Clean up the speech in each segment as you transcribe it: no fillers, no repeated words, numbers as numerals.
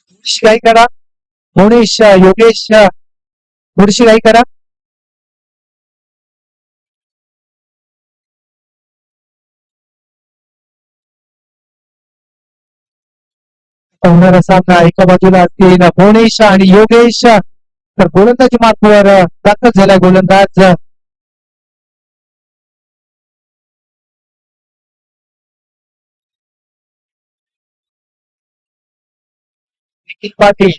थोडीशी घाई करा. भुवनेश, योगेश, थोडीशी घाई करा. होणारा सामना एका बाजूला असतील भुवनेश आणि योगेश, तर गोलंदाजी मार्कवर दाखल झाला गोलंदाज निखिल पाटील.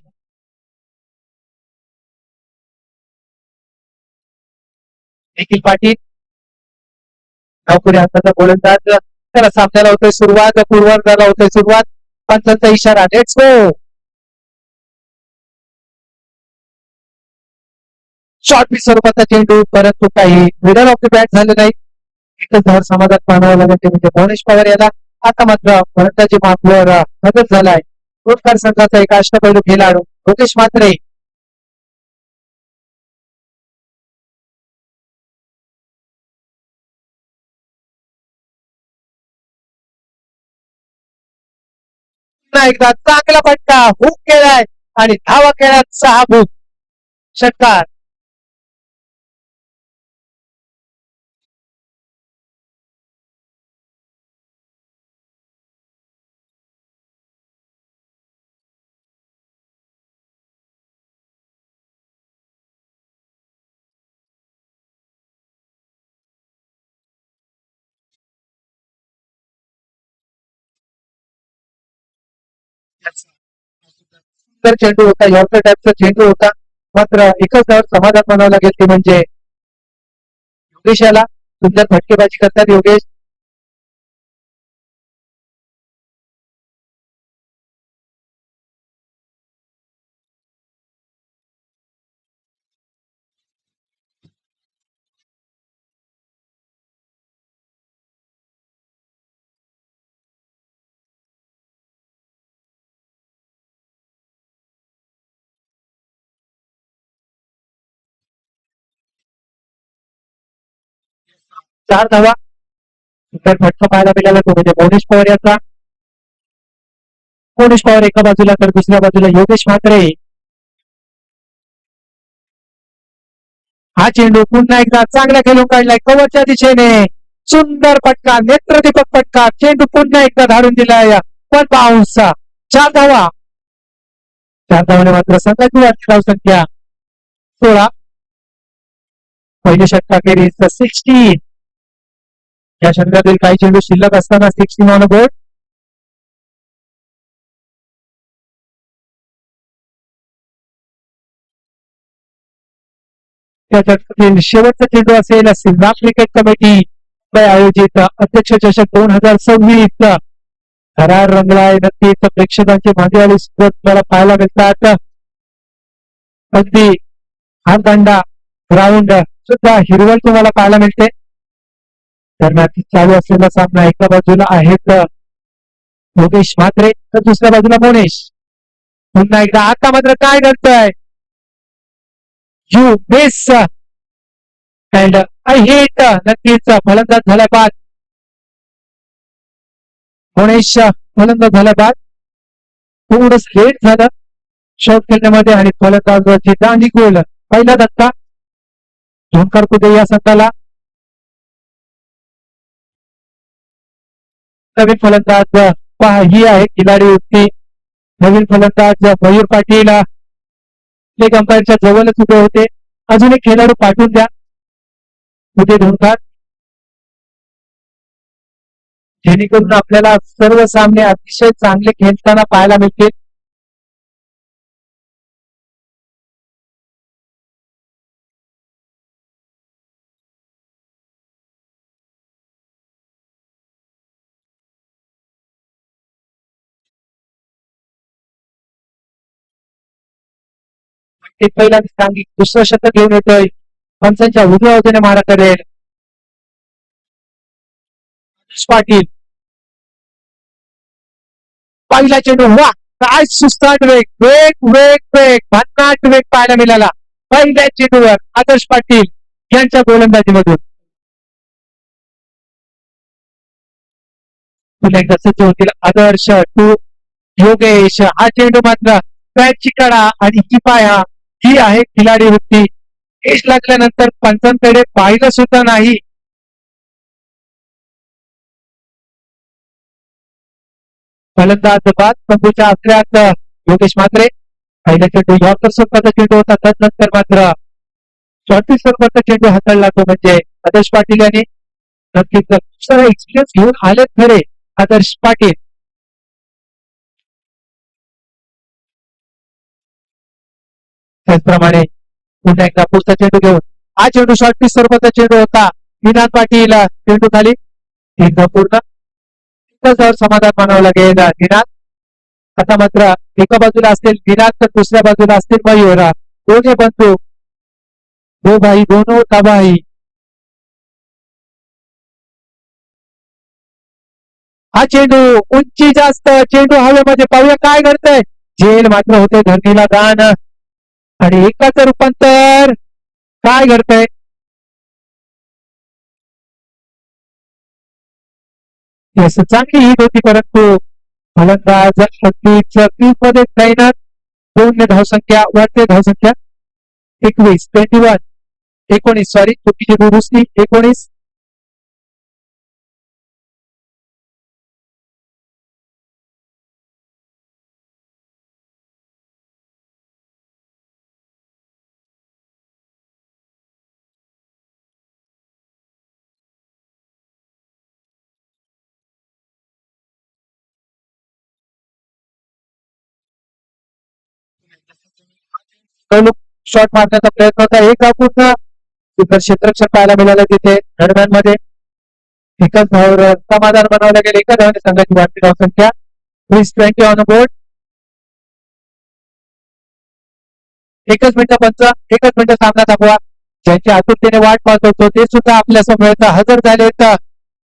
निखिल पाटील धावपुढे हाताचा गोलंदाज. त्याला सामन्याला होतोय सुरुवात, पूर्वार्धाला होतोय सुरुवात. पंचांचा इशारा, लेट्स गो. शॉर्ट पिच स्वरूपाचा चेंडू, परंतु काही मिडल ऑफ द बॅट झाले नाही. एकच धाव समाजात पाहावं लागेल ते म्हणजे भुवनेश पवार याला. आता मात्र फलंदाजी मार्कवर मदत झालाय कोटकार संघाचा एक अष्टपैलू खेळाडू योगेश म्हात्रे. पुन्हा एकदा चांगला फटका, हुक केलाय आणि धावा खेळात 6 भूक. षटकार. सुंदर चेंडू होता, यॉर्कर टाईपचा चेंडू होता. मात्र एकच धाव समाधान म्हणावं लागेल ते म्हणजे योगेश याला. सुंदर फटकेबाजी करतात योगेश. चार धावा. सुंदर फटका पाहायला मिळाला तो म्हणजे भुवनेश पवार याचा. भुवनेश पवार एका बाजूला तर दुसऱ्या बाजूला योगेश म्हात्रे. हा चेंडू पुन्हा एकदा चांगला खेळून काढलाय कवरच्या दिशेने. सुंदर फटका, नेत्रदीपक फटका. चेंडू पुन्हा एकदा धाडून दिलाय पण बाउन्सचा. 4 धावा. 4 धावाने मात्र संघाची धाव संख्या 16. पहिली षटकाखेरीज 16. या षटकातील काही चेंडू शिल्लक असताना 16 ऑन बोर्ड. त्या षटकातील शेवटचा चेंडू असेल सिंधा क्रिकेट कमिटी आयोजित अध्यक्ष चषक 2026. थरार रंगलाय नक्कीच. प्रेक्षकांचे भांडीवाली तुम्हाला पाहायला मिळतात. अगदी हातदांडा ग्राउंड सुद्धा हिरवळ तुम्हाला पाहायला मिळते. दरम्यान चालू असलेला सामना एका बाजूला आहेत योगेश म्हात्रे तर दुसऱ्या बाजूला भुवनेश. पुन्हा एकदा आता मात्र काय घडतंय. You miss and I hit. नक्कीच फलंदाज झाला बाद. भुवनेश फलंदाज झाला बाद. थोडस लेट झालं शॉट खेळण्यामध्ये आणि फलंदाजाची दांडी गोल. पहिला धक्का झोंकार कुठे या संघाला. नवीन फलंदाज पहा ही आहे खिलाडी युक्ती. नवीन फलंदाज मयूर पाटील लेग अंपायरच्या जवळच उभे होते. अजून एक खेळाडू पाठवून द्या कुठे झोंकार, जेणेकरून आपल्याला सर्व सामने अतिशय चांगले खेळताना पाहायला मिळतील. पहिला सांगिक दुसरं शतक घेऊन येतोय. पंचांच्या उजव्या बाजूने मारा करेल पाटील. पहिला चेंडू वा काय सुस्ताट वेग वेग वेग वेग भन्नाट वेग पाहायला मिळाला पहिल्या चेंडूवर आदर्श पाटील यांच्या गोलंदाजीमधून. पुन्हा एकदा सज्ज होतील आदर्श टू योगेश. हा चेंडू मात्र बॅटची कडा आणि ही पाया ही आहे खिलाडी वृत्ती. यश लागल्यानंतर पंचांकडे पाहिलं सुद्धा नाही. फलंदाज बाद पंबूच्या आखऱ्यात योगेश म्हात्रे. पहिल्या चेंडू यॉर्कर स्वरूपाचा चेंडू होता. त्यानंतर मात्र शॉर्टी स्वरूपाचा चेंडू हाताळला तो म्हणजे आदर्श पाटील यांनी. नक्कीच खूप सारा एक्सपिरियन्स घेऊन आलेत खरे आदर्श पाटील. त्याचप्रमाणे पुन्हा एकदा पुढचा चेंडू घेऊन हा चेंडू शॉर्ट पिच स्वरूपाचा चेंडू होता. निनाद पाटील चेंडू खाली एकदा पूर्ण समाधान मानावं लागेल निनाद. आता मात्र एका बाजूला असतील निनाद तर दुसऱ्या बाजूला असतील मयूर. दोन्ही बंधू दो भाई दोनों तबाही. हा चेंडू उंची जास्त चेंडू हवेमध्ये पाहूया काय घडतंय. झेल मात्र होते धरणीला दान आणि एकाच रूपांतर काय घडतंय. चांगली हिट होती परंतु फलंदाज अगदीच मध्ये तैनात. 2 धावसंख्या वाढते धावसंख्या 19 सॉरी चुकीची दुरुस्ती 19. शॉट मारण्याचा प्रयत्न होता. एक पूर्ण सुंदर क्षेत्ररक्षण पाहायला मिळालं तिथे दरम्यान मध्ये. एकाच धावावर समाधान बनवलं गेलं. एका धावाने संघाची वाढती धावसंख्या 20 ऑन बोर्ड. एकच मिनिट सामना थांबवा. ज्यांची आतुरतेने वाट पाहत होतो ते सुद्धा आपल्या समोर हजर झाले.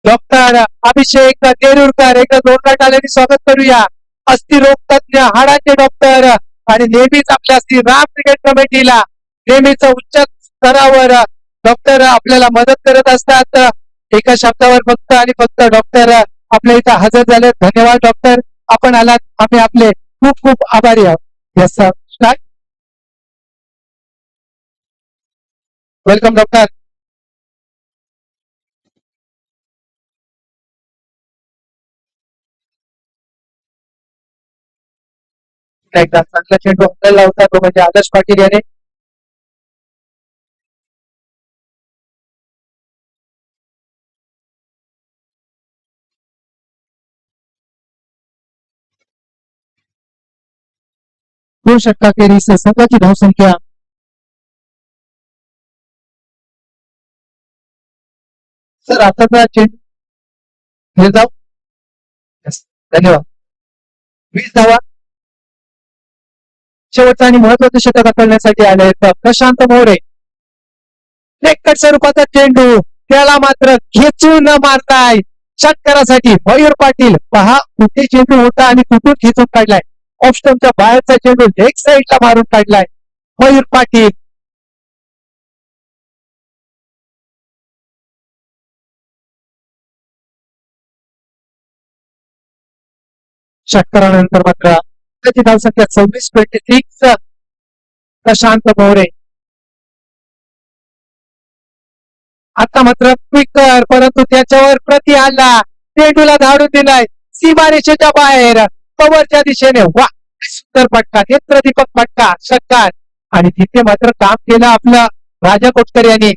डॉक्टर अभिषेक देरुरकर एकदा जोरदार टाळ्यांनी स्वागत करूया. अस्थिरोग तज्ञ हाडाचे डॉक्टर आणि नेहमीच आपल्या श्रीराम क्रिकेट कमिटीला नेहमीच उच्च स्तरावर डॉक्टर आपल्याला मदत करत असतात. एका शब्दावर फक्त आणि फक्त डॉक्टर आपल्या इथं हजर झाले. धन्यवाद डॉक्टर, आपण आलात. आम्ही आपले खूप खूप आभारी आहोत. Yes sir, welcome doctor. एकदा चांगला चेंडू हाताळला होता तो म्हणजे आदर्श पाटील याने. दोन षटकाखेरीस संघाची धावसंख्या सर आता चेंडू हे जाऊ. धन्यवाद. 20 धावा शेवटचा आणि महत्वाचं षटक हाताळण्यासाठी आले आहेत प्रशांत मोरे. लेकट स्वरूपाचा चेंडू त्याला मात्र खेचून मारताय षटकारासाठी मयूर पाटील. पहा कुठे चेंडू होता आणि कुठून खेचून काढलाय. ऑफस्टमच्या बाहेरचा चेंडू लेग साईडला मारून काढलाय मयूर पाटील. षटकारानंतर मात्र त्याची धावसंख्या 26 प्रशांत मोरे. आता मात्र क्विकर परंतु त्याच्यावर प्रति आला. चेंडूला धाडून दिलाय सीमारेषेच्या बाहेर कव्हरच्या दिशेने. वा सुंदर फटका नेत्रदीपक फटका षटकार. आणि तिथे मात्र काम केलं आपलं राजा कोटकर यांनी.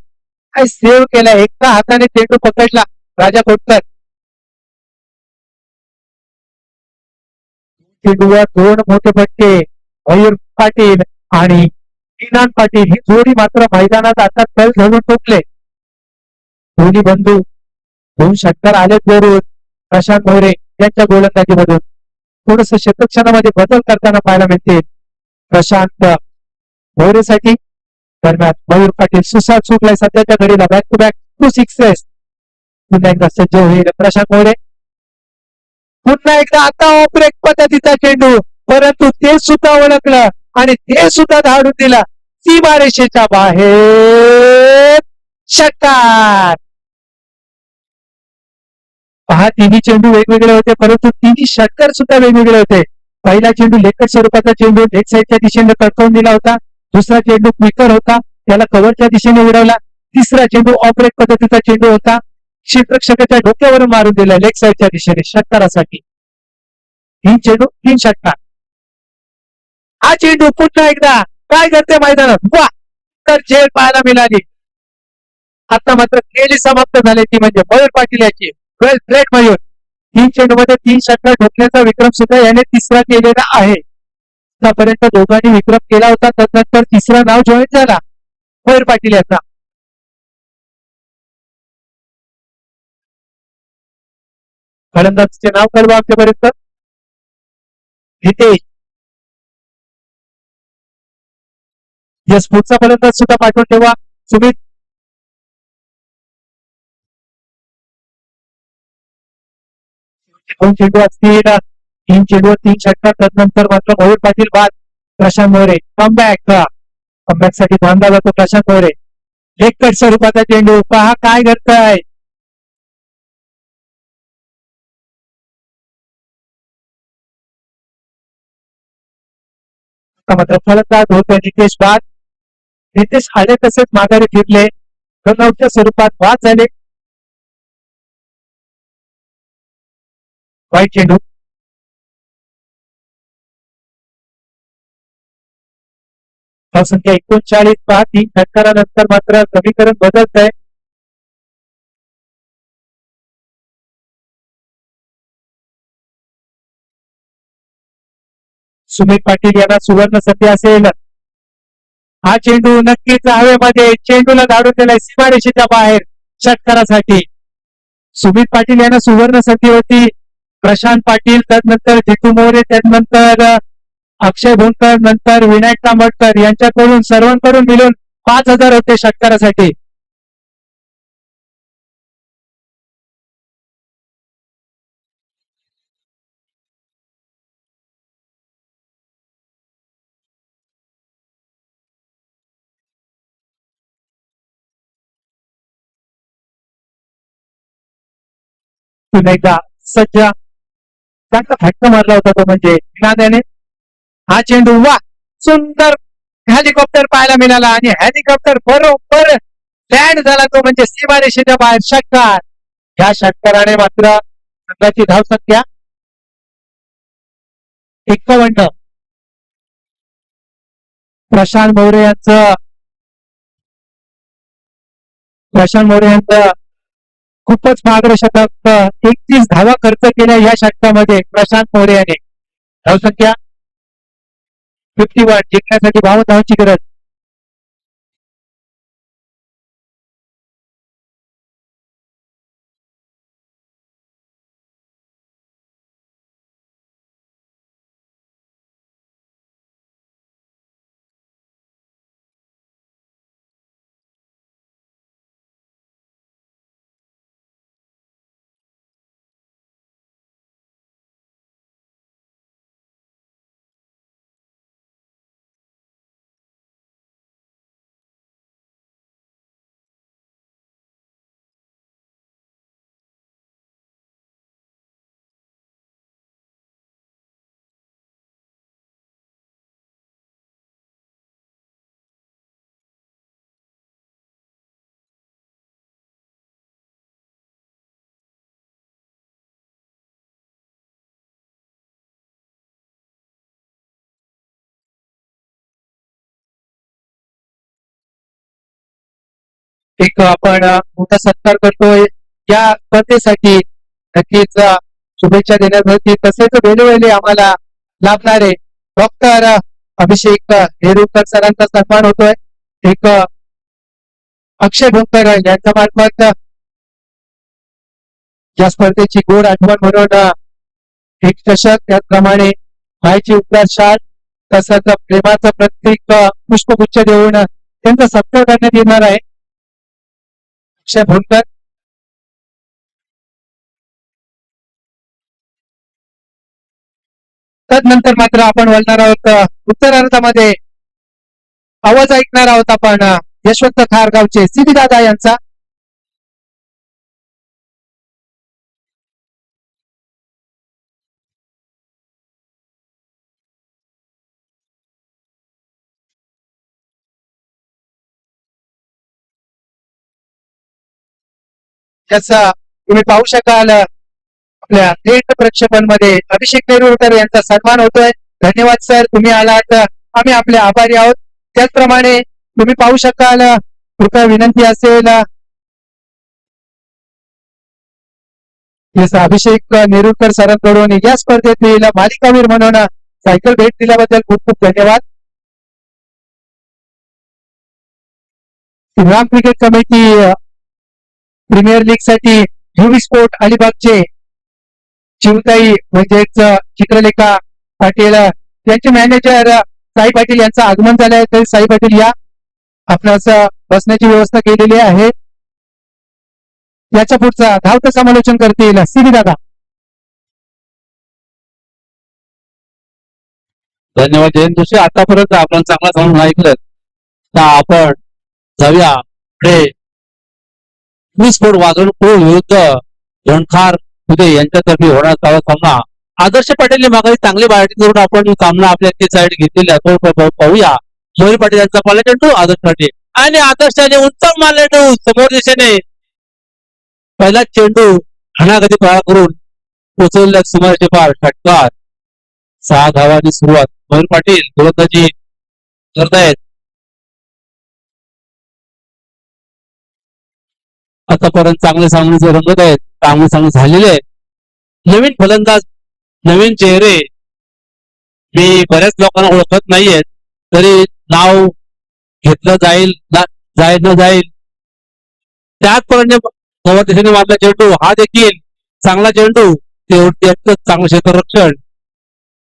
काय सेव्ह केला. एका हाताने चेंडू पकडला राजा कोटकर. चेंडूवर 2 मोठे फटके मयूर पाटील आणि निनाद पाटील ही जोडी मात्र मैदानात आता तल धरून टोकले. दोन्ही बंधू 2 षटकार आलेत वरून प्रशांत मोरे यांच्या गोलंदाजीमधून. थोडस क्षेत्रक्षणामध्ये बदल करताना पाहायला मिळते प्रशांत मोरेसाठी. दरम्यान मयूर पाटील सुसाट सुटलाय सध्याच्या घडीला. Back to back 2 sixes. पुन्हा एकदा सज्ज होईल प्रशांत मोरे. पुन्हा एकदा आता ऑपरेट पद्धतीचा चेंडू परंतु ते सुद्धा ओळखलं आणि ते सुद्धा धाडून दिला सीमारेषेच्या बाहेर. षटकार. पहा तिन्ही चेंडू वेगवेगळे होते परंतु तिन्ही षटकार सुद्धा वेगवेगळे होते. पहिला चेंडू लेकट स्वरूपाचा चेंडू लेग साईडच्या दिशेने तडकावून दिला होता. दुसरा चेंडू क्विकर होता, त्याला कव्हरच्या दिशेने उडवला. तिसरा चेंडू ऑपरेट पद्धतीचा चेंडू होता, क्षेत्ररक्षकाच्या डोक्यावरून मारून दिला लेग साईडच्या दिशेने षटकारासाठी. 3 चेंडू 3 षटकार. हा चेंडू पुन्हा एकदा काय करते मैदानात, वा तर झेल पाहायला मिळाली. आता मात्र खेळी समाप्त झाली ती म्हणजे मयूर पाटील याची. वेल प्लेड मयूर. 3 चेंडूमध्ये 3 षटकार ठोकण्याचा विक्रम सुद्धा याने तिसरा केलेला आहे. आतापर्यंत दोघांनी विक्रम केला होता, त्यानंतर तिसरा नाव जॉईन झाला मयूर पाटील याचा. फलंदाजचे नाव कळवा आमच्यापर्यंत. हितेश. यस, पुढचा फलंदाज सुद्धा पाठवून ठेवा. सुमित. दोन चेंडू असतील, 3 चेंडूवर 3 षटकार. त्यानंतर मात्र मयूर पाटील बाद. प्रशांत मोरे कमबॅक. कमबॅक साठी बांधला जातो प्रशांत मोरे. लेग स्वरूपाचा चेंडू पहा काय करताय. मात्र फलंदाज होते नितेश बाद. नितेश आले तसेच माघारी फिरले. रनआउटच्या स्वरूपात बाद झाले. वाईट चेंडू. संख्या 39 पहा. 3 षटकारानंतर मात्र समीकरण बदलत आहे. सुमित पाटील यांना सुवर्ण संधी असेल. हा चेंडू नक्कीच हवेमध्ये चेंडूला धाडून दिलाय सीमारेषेच्या बाहेर षटकारासाठी. सुमित पाटील यांना सुवर्ण संधी होती. प्रशांत पाटील, त्यानंतर जितू मोरे, त्यानंतर अक्षय भोंकर, नंतर विनायक तांबटकर यांच्याकडून सर्वांकडून मिळून 5,000 होते षटकारासाठी. पुन्हा एकदा सज्ज चांगला फटका मारला होता तो म्हणजे नाद्याने. हा चेंडू वा सुंदर हेलिकॉप्टर पाहायला मिळाला आणि हेलिकॉप्टर बरोबर लँड झाला तो म्हणजे सीमारेषेच्या बाहेर षटकार. या षटकाराने मात्र संघाची धावसंख्या 51. प्रशांत मोरे यांचं खूपच महागडे शतक. 31 धावा खर्च केल्या या षटकामध्ये प्रशांत मोरे याने. धावसंख्या 51. जिंकण्यासाठी 52 धावांची गरज. एक आपण मोठा सत्कार करतोय या स्पर्धेसाठी. नक्कीच शुभेच्छा देण्यासाठी तसेच वेळोवेळी आम्हाला लाभणारे डॉक्टर अभिषेक नेरुरकर सरांचा सन्मान होतोय. एक अक्षय भोंकर यांच्या मार्फत या स्पर्धेची गोड आठवण म्हणून एक चषक, त्याचप्रमाणे मायेची उपचार शाल तसंच प्रेमाचं प्रत्येक पुष्पगुच्छ देऊन त्यांचा सत्कार करण्यात येणार आहे. अक्षय भोंकर. त्यानंतर मात्र आपण वळणार आहोत उत्तरार्धामध्ये. आवाज ऐकणार आहोत आपण यशवंत खारगावचे सिद्धी दादा यांचा. जसं तुम्ही पाहू शकाल आपल्या थेट प्रक्षेपण मध्ये अभिषेक नेरुरकर यांचा सन्मान होतोय. धन्यवाद सर, तुम्ही आलात, आम्ही आपले आभारी आहोत. त्याचप्रमाणे तुम्ही पाहू शकाल, कृपया विनंती असेल अभिषेक नेरुरकर सरांकडून या स्पर्धेतील मालिकावीर म्हणून सायकल भेट दिल्याबद्दल खूप खूप धन्यवाद. Shriram cricket committee premier league साठी युवी स्पोर्ट अलिबागचे शिवताई म्हणजेच चित्रलेखा पाटील यांचे मॅनेजर साई पाटील यांचं आगमन झालं आहे. तरी साई पाटील या आपणास बसण्याची व्यवस्था केलेली आहे. याच्या पुढचा धावतं समालोचन करतील सीबी दादा. धन्यवाद जयंत जोशी. आतापर्यंत आपण चांगला जाऊन ऐकलं तर आपण जाऊया पुढे. स्फोट वाजवून पूल विरुद्ध झोणखार उदय यांच्यातर्फे होणार सामना. आदर्श पाटील मागे चांगली बॅटिंग करून आपण सामना आपल्या साईड घेतलेला पाहूया. मोहित पाटील यांचा पहिला चेंडू आदर्श पाटील आणि आदर्शाने उत्तम मारला चेंडू समोर दिशेने. पहिला चेंडू हाणागती पळा करून पोचवल्या सुमारे पार षटकार. 6 धावांनी सुरुवात. मोहित पाटील गोलंदाजी करतायत. आतापर्यंत चांगले सामने रंगत आहेत. चांगले झालेले आहेत. नवीन फलंदाज, नवीन चेहरे मी बऱ्याच लोकांना ओळखत नाहीयेत, तरी नाव घेतलं जाईल न जाईल. त्याचप्रमाणे समोर दिशेने मारला चेंडू हा देखील चांगला चेंडू. चांगलं क्षेत्ररक्षण.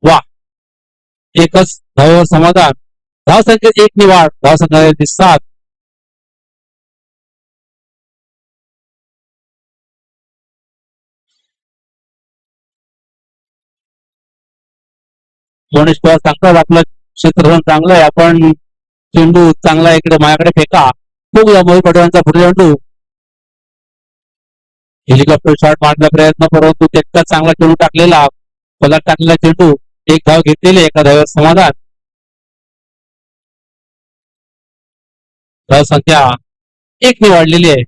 वा, एकच धावावर समाधान. धावसंख्येत 1 नि वाढ. धावसंख्या 7. गणेश पवार सांगतात आपलं क्षेत्ररक्षण चांगलं आहे, आपण चेंडू चांगला इकडे माझ्याकडे फेका. बघूया मोहित पाटीलांचा पुढे चेंडू. हेलिकॉप्टर शॉट मारण्याचा प्रयत्न, परंतु तितका चांगला चेंडू टाकलेला, पलट टाकलेला चेंडू. 1 धाव घेतलेली, एका धाव्यावर समाधान. धाव संख्या 1 ने वाढलेली आहे.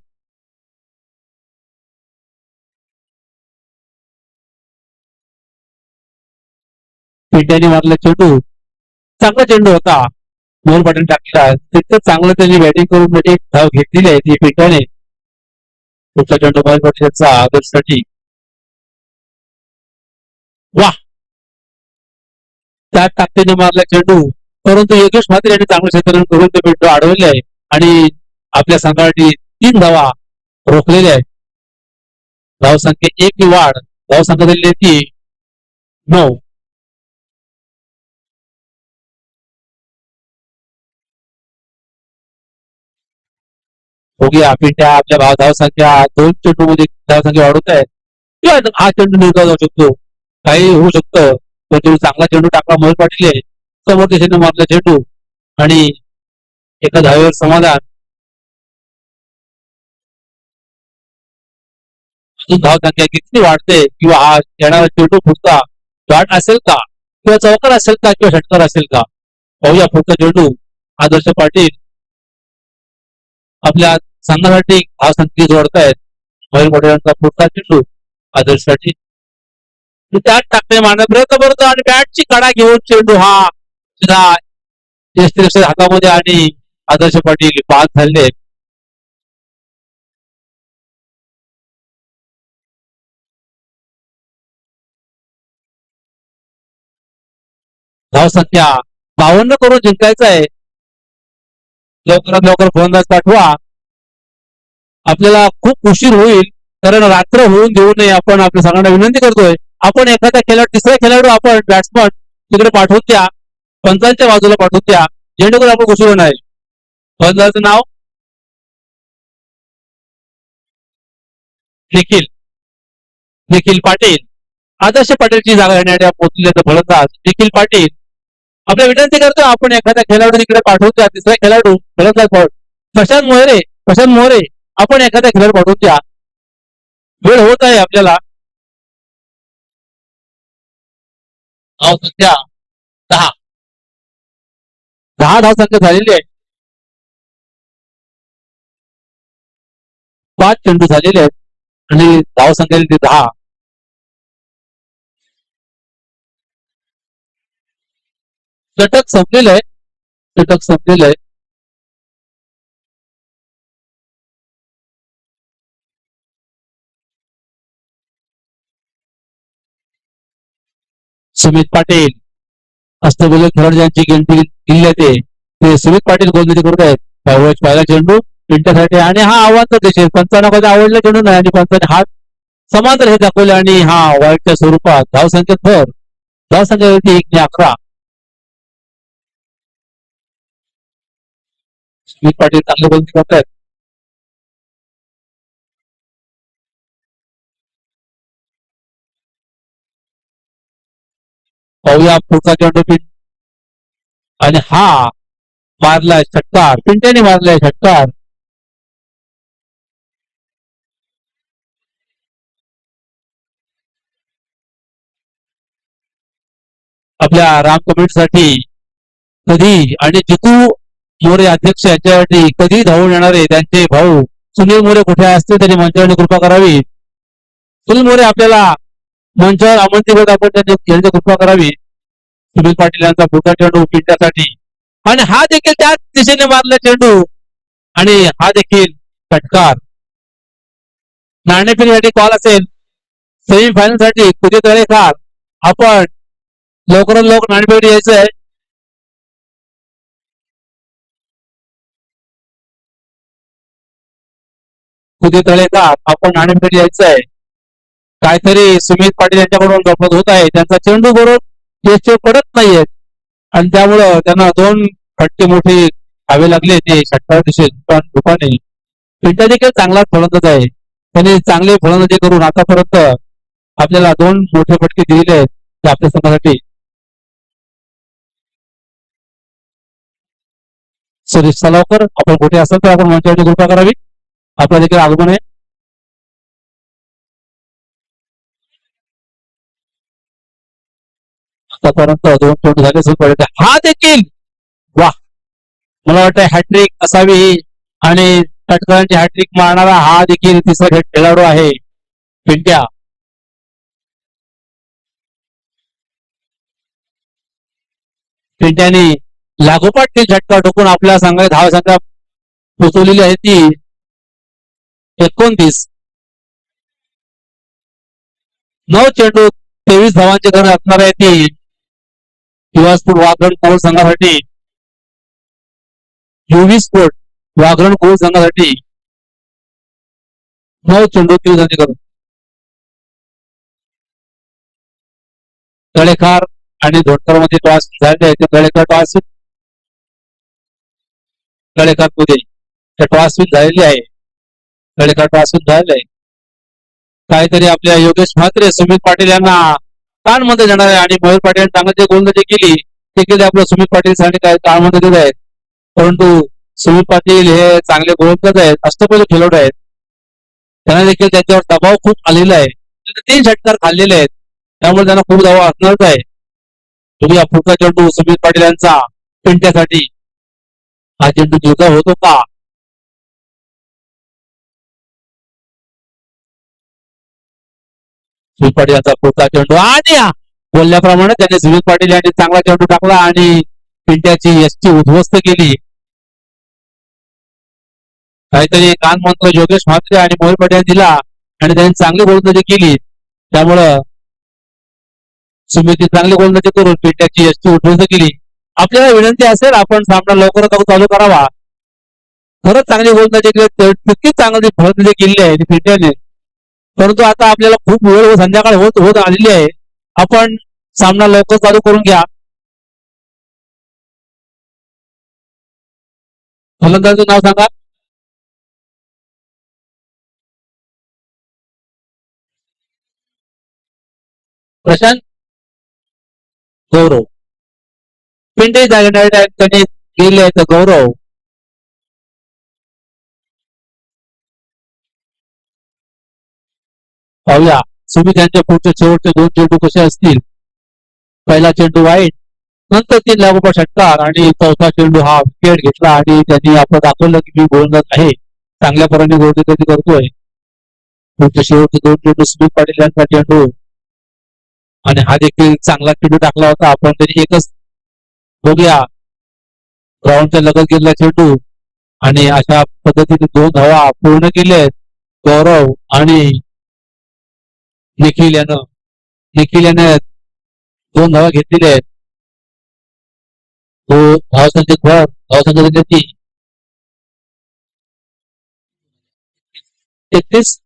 पिंट्याने मारला चेंडू, चांगला चेंडू होता. मोहन पाटील टाकला, तितकं चांगलं त्यांनी बॅटिंग करून 1 धाव घेतलेली आहे ती पिंट्याने. पुढचा चेंडू मोहन पाटीलचा आदर्शसाठी. वा, त्या ताकदीने मारला चेंडू, परंतु योगेश म्हात्रे यांनी चांगलं क्षेत्र करून ते चेंडू अडवले आहे आणि आपल्या संघासाठी 3 धावा रोखलेल्या आहेत. धावसंख्या 1 नि वाढ. धावसंख्या दिलेली ती 9. बघूया पिंट्या आपल्या धावसंख्या 2 चेंडू मध्ये धावसंख्या वाढवत आहे किंवा हा चेंडू निवडला जाऊ शकतो, काही होऊ शकतं. पण तुम्ही चांगला चेंडू टाकला मोहित पाटील. समोर दिशेने मारला चेंडू आणि एका धावेवर समाधान. अजून धावसंख्या किती वाढते किंवा हा येणारा चेंडू पुढचा गाठ असेल का किंवा चौकार असेल का किंवा षटकार असेल का. पाहूया पुढचा चेंडू. आदर्श पाटील आपल्या संघासाठी धावसंख्या जोडतायत. मोहित पाटीलांचा पुढचा चेंडू आदर्शसाठी. त्यात टाकणे मारण्याचा प्रयत्न करतो आणि बॅटची कडा घेऊन चेंडू हा सुद्धा हातामध्ये आणि आदर्श पाटील बाद झाले. धावसंख्या 52 करून जिंकायचं आहे. लवकरात लवकर फलंदाज पाठवा. आपल्याला खूप उशीर होईल, कारण रात्र होऊन देऊ नये. आपण आपल्या संघाला विनंती करतोय, आपण एखादा खेळाडू, तिसरा खेळाडू आपण बॅट्समन तिकडे पाठवून द्या, पंचांच्या बाजूला पाठवून द्या, जेणेकरून आपण उशीर होणार आहे. फलंदाजाचं नाव निखिल पाटील. आदर्श पाटीलची जागा घेण्यासाठी पोहोचले फलंदाज निखिल पाटील. आपल्या विनंती करतो, आपण एखादा खेळाडू तिकडे पाठवून द्या, तिसरा खेळाडू फलंदाज प्रशांत मोरे आपण एखादा खेळाडू पाठवून द्या. वेळ होत आहे आपल्याला. धावसंख्या 10 धावसंख्या झालेली आहे. 5 चेंडू झालेले आहेत. आणि धावसंख्या ती 10. षटक संपलेलं आहे. षटक संपलेलं आहे. सुमित पाटील अष्टबैल खेळाडू ज्यांची गिनती केली ते सुमित पाटील गोलंदाजी करत आहेत. पहिला चेंडू पिंट्यासाठी आणि हा आव्हान तर देशील पंचांना कधी आवडला चेंडू नाही आणि पंचाने हात समांतर हे दाखवले आणि हा वाईटच्या स्वरूपात धावसंख्येत भर. धावसंख्या होती 1-11. सुमित पाटील चांगले गोलंदाजी करतायत. पाहूया पुढचा चेंडू आणि हा मारलाय षटकार. पिंट्याने मारलाय षटकार. आपल्या राम कमेंटसाठी कधी आणि जितू मोरे अध्यक्ष यांच्यासाठी कधी धावून येणारे त्यांचे भाऊ सुनील मोरे कुठे असतील त्यांनी मंचावर कृपा करावी. सुनील मोरे आपल्याला मंचावर आमंत्रित आपण त्यांची कृपा करावी. सुनील पाटील यांचा पुढचा चेंडू पिंट्यासाठी आणि हा देखील त्याच दिशेने मारला चेंडू आणि हा देखील षटकार. नाणेफेकीसाठी कॉल असेल सेमीफायनल साठी कुठे तळेकार आपण लवकरात लवकर नाणेफेकी यायचं आहे. कुठे तळेकार आपण नाणेफेकी यायचं आहे. काहीतरी सुमित पाटील यांच्याकडून गफलत होत आहे. त्यांचा चेंडू बरोबर यश पडत नाहीये आणि त्यामुळं त्यांना 2 फटके मोठे खावे लागले. ते षटकार दिशेत दुपाने पिंट्या देखील चांगला फलंदाज आहे. त्यांनी चांगले फलंदाजी करून आतापर्यंत आपल्याला 2 मोठे फटके दिलेले आहेत ते आपल्या संघासाठी. सुरेश सलावकर आपण कुठे असाल तर आपण मंचावरती कृपा करावी. आपला देखील आगमन आहे. आतापर्यंत 2 चेंडू झाले. हा देखील वा मला वाटतं हॅट्रिक असावी आणि षटकारांची हॅट्रिक मारणारा हा देखील तिसरा खेळाडू आहे पिंट्या. पिंट्याने लागोपाठ 3 षटकार ठोकून आपल्या संघाला धावसंख्या पोचवलेली आहे ती 29. 9 चेंडू 23 धावांचे घर असणार आहे ती युवा स्पोर्ट वाघरण कोल संघासाठी. युवी स्पोर्ट वाघरण कोल संघासाठी 9 चेंडू 23 धावांचे घर. तळेकार आणि धोडकर मध्ये टॉस झाले. तळेकर टॉस तळेकर पुढे टॉस झालेली आहे. तळेकर टॉस झालेला आहे. काहीतरी आपल्या योगेश म्हात्रे सुमित पाटील यांना कानमध्ये जाणार आहे आणि मयूर पाटील यांनी चांगली गोलंदाजी केली ते केले आपलं सुमित पाटील साठी काय कानमध्ये देत आहेत. परंतु सुमित पाटील हे चांगले गोलंदाज आहेत. अष्टपैलू खेळाडू आहेत. त्यांना देखील त्यांच्यावर दबाव खूप आलेला आहे. 3 षटकार खाल्लेले आहेत त्यामुळे त्यांना खूप दबाव असणारच आहे. तुम्ही पुढचा चेंडू सुमित पाटील यांचा पिंट्यासाठी हा चेंडू दुर्गा होतो का. सुमित पाटील यांचा पुढचा चेंडू आणि बोलल्याप्रमाणे त्यांनी सुमित पाटील यांनी चांगला चेंडू टाकला आणि पिंट्याची यष्टी उद्ध्वस्त केली. काहीतरी कान मंत्र योगेश म्हात्रे आणि मयूर पाटील दिला आणि त्यांनी चांगली गोलंदाजी केली त्यामुळं सुमित चांगली गोलंदाजी करून पिंट्याची यष्टी उद्ध्वस्त केली. आपल्याला विनंती असेल आपण सामना लवकरच चालू करावा. खरंच चांगली गोलंदाजी केली तितकीच चांगली फलंदाजी केली आहे पिंट्याने. परंतु आता आपल्याला खूप वेळ संध्याकाळ होत आलेली आहे. आपण सामना लवकर चालू करून घ्या. फलंदाजाचं नाव सांगा. प्रशांत गौरव. पिंटे त्यांनी केले आहेत गौरव. पाहूया सुमित यांच्या पुढचे शेवटचे 2 चेंडू कसे असतील. पहिला चेंडू वाईट नंतर 3 लागोपाठ षटकार आणि चौथा चेंडू हा विकेट घेतला आणि त्यांनी आपण दाखवलं की मी गोलंदाज आहे. चांगल्या प्रकारे गोलंदाजी करतोय. पुढच्या शेवटचे दोन चेंडू सुमित पाटील यांचा चेंडू आणि हा देखील चांगला चेंडू टाकला होता आपण तरी एकच बघूया ग्राउंडच्या लगत गेलेला चेंडू आणि अशा पद्धतीने दोन धावा पूर्ण केले गौरव आणि निखिल यानं निखिल याने दोन धावा घेतलेल्या आहेत तो धावसंख्येत भर धावसंख्या ती 33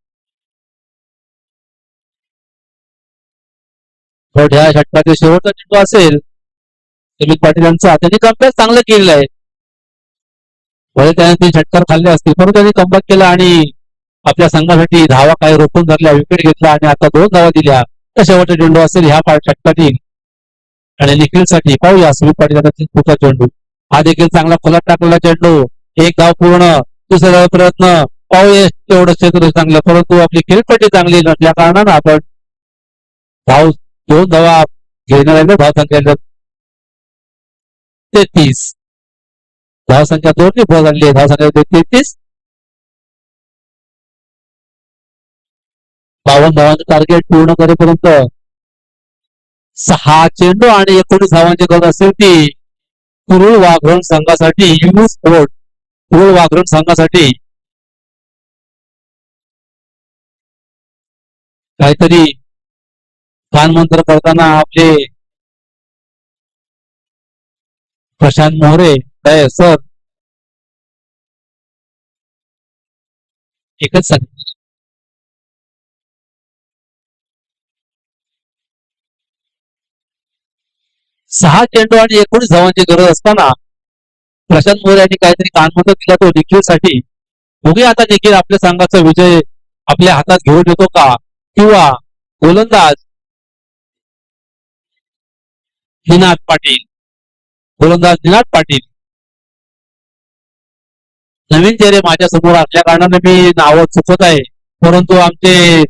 बट ह्या षटकातील शेवटचा चेंडू असेल सुमित पाटील यांचा त्यांनी कमबॅक चांगलं केलेलं आहे भले त्याने तीन षटकार खाल्ले असतील परंतु त्यांनी कमबॅक केला आणि आपल्या संघासाठी धावा काही रोखून धरल्या विकेट घेतला आणि आता दोन धावा दिल्या तर शेवटचा चेंडू असेल ह्या षटकातील आणि निखिलसाठी पाहूया सुमित पाटील यांचा पुढचा चेंडू हा देखील चांगला फलक टाकलेला चेंडू एक धाव पूर्ण दुसरा प्रयत्न पाहूया तेवढं क्षेत्र चांगलं परंतु आपली खेळपट्टी चांगली नसल्या कारणानं आपण धाव दोन धावा घेणार धाव संख्या 33 धावसंख्या दोन भर झाली आहे धावसंख्या 33 52 धावांचं टार्गेट पूर्ण करेपर्यंत 6 चेंडू आणि 19 धावांची गरज असेल ती कुरुळ वाघरण संघासाठी युवा स्पोर्ट कुरुळ वाघरण संघासाठी काहीतरी कानमंत्र करताना आपले प्रशांत मोहरे सर एकच सांग 6 चेंडू आणि 19 धावांची गरज असताना प्रशांत मोरे यांनी काहीतरी कानमंत्र दिला तो निखिलसाठी बघूया आता निखिल आपल्या संघाचा विजय आपल्या हातात घेऊन येतो का किंवा गोलंदाज निनाद पाटील गोलंदाज निनाद पाटील नवीन चेहरे माझ्या समोर असल्या कारणाने मी नावं चुकत आहे परंतु आमचे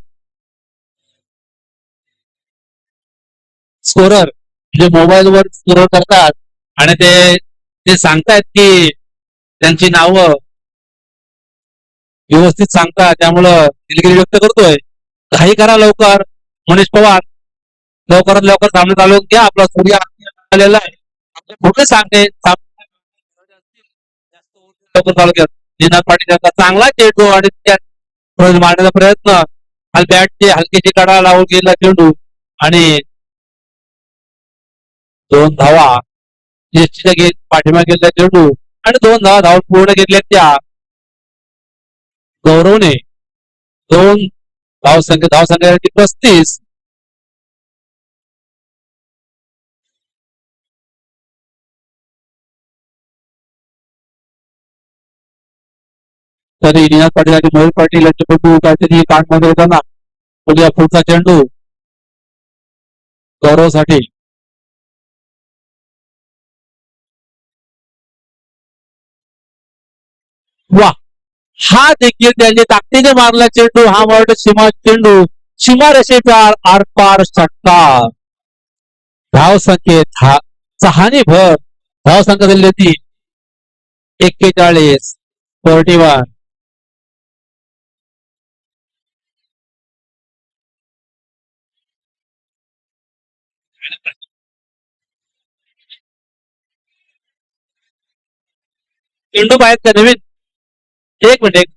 स्कोरर जे मोबाईलवर स्कोरर करतात आणि ते ते सांगतायत की त्यांची नावं व्यवस्थित सांगतात त्यामुळं दिलगिरी व्यक्त करतोय काही करा लवकर मनीष पवार लवकरात लवकर सामने चालू घ्या आपला सूर्य आलेला आहे कुठे सांगते लवकर चालू घ्या निनाद पाटील यांचा चांगला चेंडू आणि त्यात मारण्याचा प्रयत्न बॅटची हलकीची कडा लावून गेला चेंडू आणि दोन धावा निश्चित घेत पाठिंबा गेलेला चेंडू आणि दोन धावा पूर्ण घेतल्या त्या गौरवने दोन धावसंख्या 35 तरी निनाद पाटील आणि मयूर पाटील यांच्याकडून काहीतरी कानमध्ये येताना बोलूया पुढचा चेंडू गौरवसाठी वा हा देखील त्यांनी ताकदीने मारला चेंडू हा मराठी सीमा चेंडू सीमारेषेचा आरपार षटकार धाव संख्येत सहाने भर धाव संख्या दिली होती 41 चेंडू बाहेर का नवीन एक मिनिट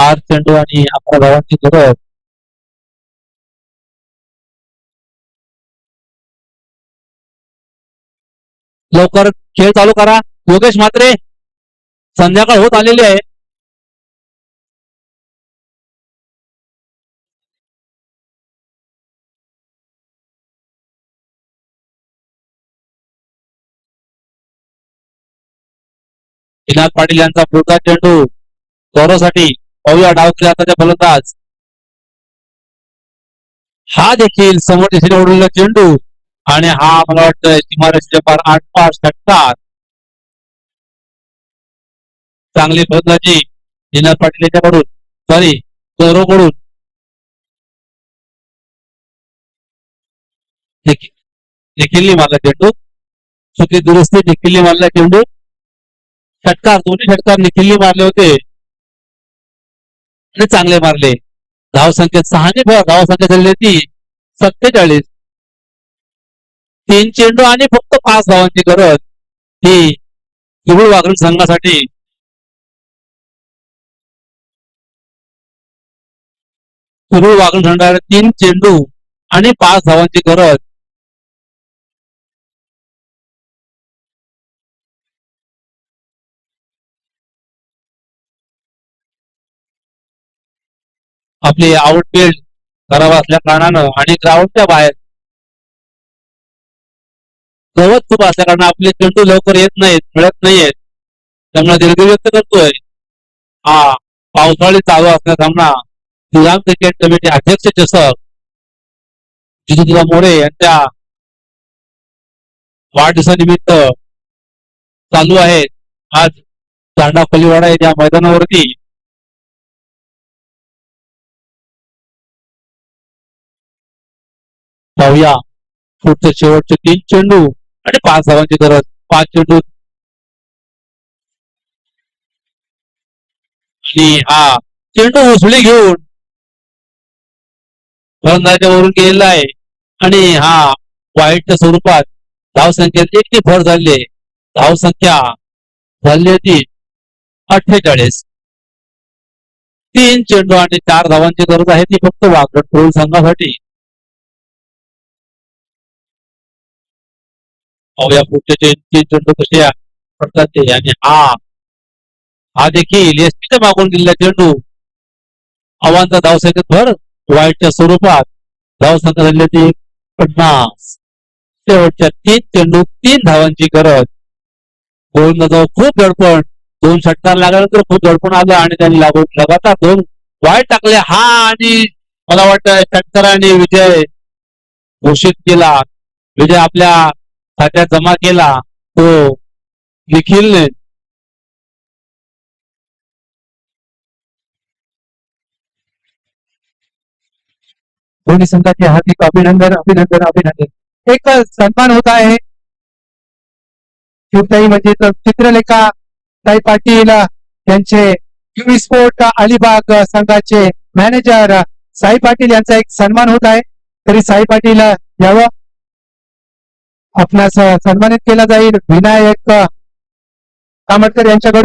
4 चेंडू आणि 11 धावांची गरज. लवकर खेळ चालू करा योगेश म्हात्रे. संध्याकाळ होत आलेली आहे. इनाद पाटील यांचा पुढचा चेंडू गौरवसाठी. पाहूया डाव केला आताच्या फलंदाज. हा देखील समोर दिशेने ओढलेला चेंडू आणि हा मला वाटतं सीमारेषेच्या पार 8 पास षटकार. चांगली फलंदाजी इनाद पाटील याच्याकडून, सॉरी गौरवकडून. निखिलनी मारला चेंडू. चुकी दुरुस्ती निखिलनी मारला चेंडू. षटकार, दोन्ही षटकार निखिलनी मारले होते आणि चांगले मारले. धावसंख्या 6 धावसंख्या झाली होती 47. 3 चेंडू आणि फक्त 5 धावांची गरज ही किबुळ वाघरी संघासाठी. किबुळ वाघरी संघाला 3 चेंडू आणि 5 धावांची गरज. आपली आउटफील्ड खराब असल्या कारणानं आणि ग्राउंडच्या बाहेर गवत खूप असल्या कारण आपले चेंडू लवकर येत नाहीत, मिळत नाहीयेत. त्यामुळे दीर्घ व्यक्त करतोय. हा पावसाळी चालू असल्या सामना श्रीराम क्रिकेट कमिटी अध्यक्ष चषक जिजुदादा मोरे यांच्या वाढदिवसानिमित्त चालू आहे. आज तांडा कोलीवाडा या मैदानावरती पाहूया पुढचे शेवटचे 3 चेंडू आणि 5 धावांची गरज. 5 चेंडू आणि हा चेंडू उसळी घेऊन फलंदाजाच्या वरून गेलेला आहे आणि हा वाईटच्या स्वरूपात धावसंख्येत 1 भर झाली. धावसंख्या झाली होती 48. 3 चेंडू आणि 4 धावांची गरज आहे ती फक्त वाघरट संघासाठी. पाहूया पुढचे 3 चेंडू कसे पडतात ते. आणि हा देखील एसपीच्या मागून गेलेला चेंडू. आव्हानचा धावसंख्येत भर वाईटच्या स्वरूपात. धावसंख्या झाली होती 50. शेवटच्या 3 चेंडू 3 धावांची गरज. गोलंदाजावर खूप दडपण. 2 षटकार लागल्यानंतर खूप दडपण आलं आणि त्यांनी लगातार 2 वाईट टाकले. हा आणि मला वाटतं षटकाराने विजय घोषित केला. विजय आपल्या खात्यात जमा केला तो निखिलने. दोन्ही संघाचे हार्दिक अभिनंदन अभिनंदन अभिनंदन. एक सन्मान होत आहे. शिवताई म्हणजे चित्रलेखा ताई पाटील यांचे युवी स्पोर्ट अलिबाग संघाचे मॅनेजर साई पाटील यांचा एक सन्मान होत आहे. तरी साई पाटील यावं, आपणास सन्मानित केला जाईल. विनायक कामतकर यांच्याकडून